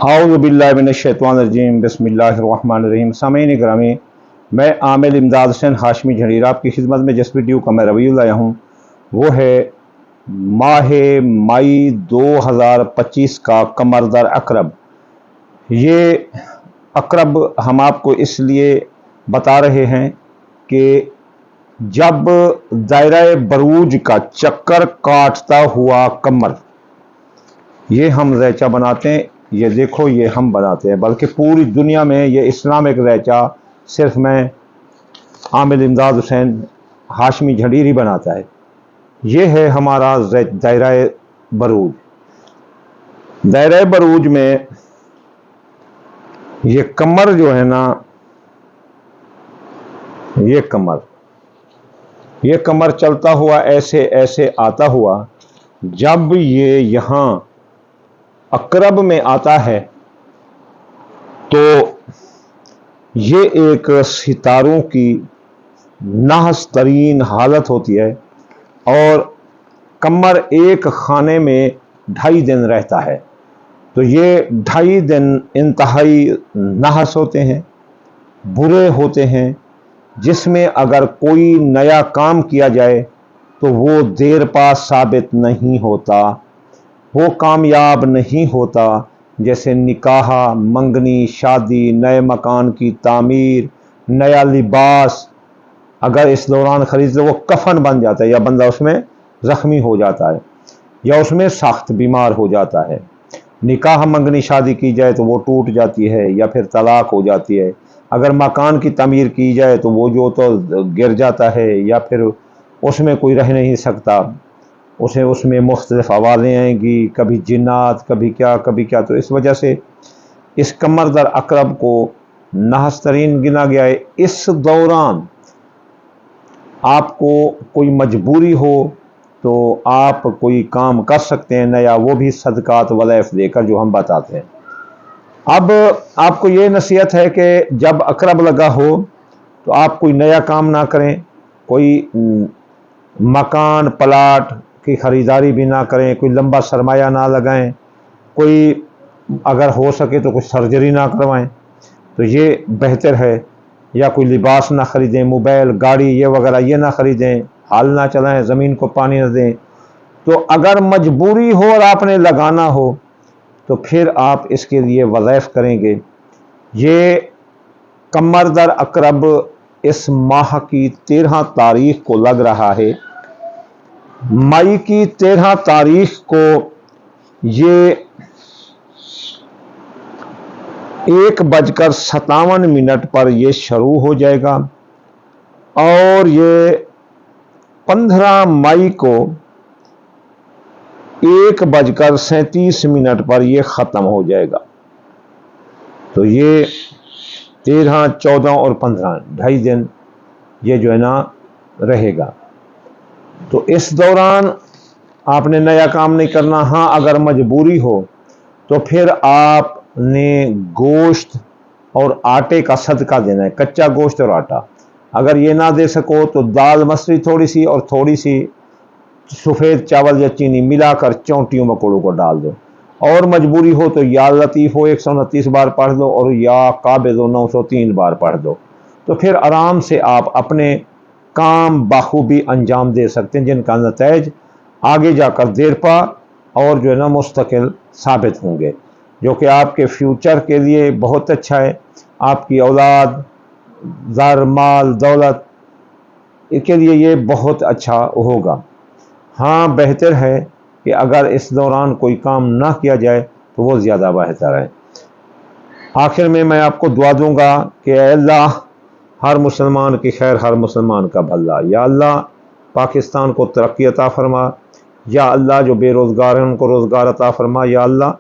आऊज़ु बिल्लाहि मिनश्शैतानिर्रजीम बिस्मिल्लाहिर्रहमानिर्रहीम। सामीन ग्रामी, मैं आमिल इमदाद हुसैन हाशमी झड़ीरा आपकी खिदमत में जिस वीडियो का मैं रिव्यू लाया हूँ वो है माह मई 2025 का कमर दर अकरब। ये अकरब हम आपको इसलिए बता रहे हैं कि जब दायरा बरूज का चक्कर काटता हुआ कमर, ये हम रैचा बनाते हैं, ये देखो ये हम बनाते हैं, बल्कि पूरी दुनिया में ये इस्लामिक रैचा सिर्फ मैं आमिल इमदाद हुसैन हाशमी झड़ीरी बनाता है। ये है हमारा दायरा बरूज। दायरा बरूज में ये कमर जो है ना, ये कमर चलता हुआ ऐसे ऐसे आता हुआ, जब ये यहाँ अकरब में आता है तो ये एक सितारों की नाहस तरीन हालत होती है और कमर एक खाने में 2.5 दिन रहता है। तो ये 2.5 दिन इंतहाई नाहस होते हैं, बुरे होते हैं, जिसमें अगर कोई नया काम किया जाए तो वो देर पा साबित नहीं होता, वो कामयाब नहीं होता। जैसे निकाह, मंगनी, शादी, नए मकान की तामीर, नया लिबास अगर इस दौरान खरीद तो वो कफन बन जाता है, या बंदा उसमें ज़ख्मी हो जाता है, या उसमें सख्त बीमार हो जाता है। निकाह, मंगनी, शादी की जाए तो वो टूट जाती है या फिर तलाक हो जाती है। अगर मकान की तामीर की जाए तो वो जो तो गिर जाता है या फिर उसमें कोई रह नहीं सकता, उसमें मुख्तलिफ आवाज़ें आएंगी, कभी जिन्नात, कभी क्या। तो इस वजह से इस कमर दर अकरब को नाहस तरीन गिना गया है। इस दौरान आपको कोई मजबूरी हो तो आप कोई काम कर सकते हैं नया, वो भी सदकात वलैफ देकर, जो हम बताते हैं। अब आपको ये नसीहत है कि जब अकरब लगा हो तो आप कोई नया काम ना करें, कोई मकान प्लाट की ख़रीदारी भी ना करें, कोई लंबा सरमाया ना लगाएं, कोई अगर हो सके तो कोई सर्जरी ना करवाएं, तो ये बेहतर है। या कोई लिबास ना ख़रीदें, मोबाइल, गाड़ी ये वगैरह ये ना ख़रीदें, हाल ना चलाएं, ज़मीन को पानी ना दें। तो अगर मजबूरी हो और आपने लगाना हो तो फिर आप इसके लिए वज़ाइफ करेंगे। ये कमर दर अकरब इस माह की 13 तारीख को लग रहा है। मई की 13 तारीख को ये 1:57 पर ये शुरू हो जाएगा और ये 15 मई को 1:37 पर ये ख़त्म हो जाएगा। तो ये 13, 14 और 15 2.5 दिन ये जो है ना रहेगा। तो इस दौरान आपने नया काम नहीं करना। हाँ, अगर मजबूरी हो तो फिर आपने गोश्त और आटे का सदका देना है, कच्चा गोश्त और आटा। अगर ये ना दे सको तो दाल मसरी थोड़ी सी और थोड़ी सी सफ़ेद चावल या चीनी मिलाकर चौंटियों मकोड़ों को डाल दो। और मजबूरी हो तो या लतीफ़ हो 129 बार पढ़ दो और या काबिज़ 903 बार पढ़ दो। तो फिर आराम से आप अपने काम बाखूबी अंजाम दे सकते हैं, जिनका नतीज आगे जाकर देर पा और जो है ना मुस्तकिल साबित होंगे, जो कि आपके फ्यूचर के लिए बहुत अच्छा है। आपकी औलाद, ज़र, माल, दौलत के लिए ये बहुत अच्छा होगा। हाँ, बेहतर है कि अगर इस दौरान कोई काम ना किया जाए तो वो ज़्यादा बेहतर है। आखिर में मैं आपको दुआ दूंगा कि अल्लाह हर मुसलमान की खैर, हर मुसलमान का भला। या अल्लाह पाकिस्तान को तरक्की अता फरमा। या अल्लाह जो बेरोज़गार हैं उनको रोज़गार अता फरमा। या अल्लाह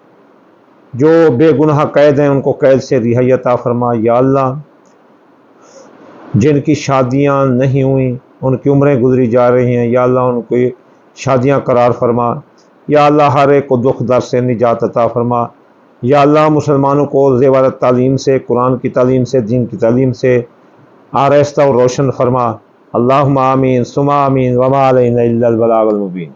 जो बेगुनाह कैद हैं उनको कैद से रिहाई अता फरमा। या अल्लाह जिनकी शादियां नहीं हुई, उनकी उम्रें गुजरी जा रही हैं, या अल्लाह उनको शादियां करार फरमा। या अल्लाह हर एक को दुख दर्द से निजात अता फरमा। या अल्लाह मुसलमानों को ज़ेवर तालीम से, कुरान की तालीम से, दीन की तालीम से आरास्ता और रोशन फरमा। अल्लाहुम्मा आमीन सुम्मा आमीन वमा अलैना इल्लल बलागुल मुबीन।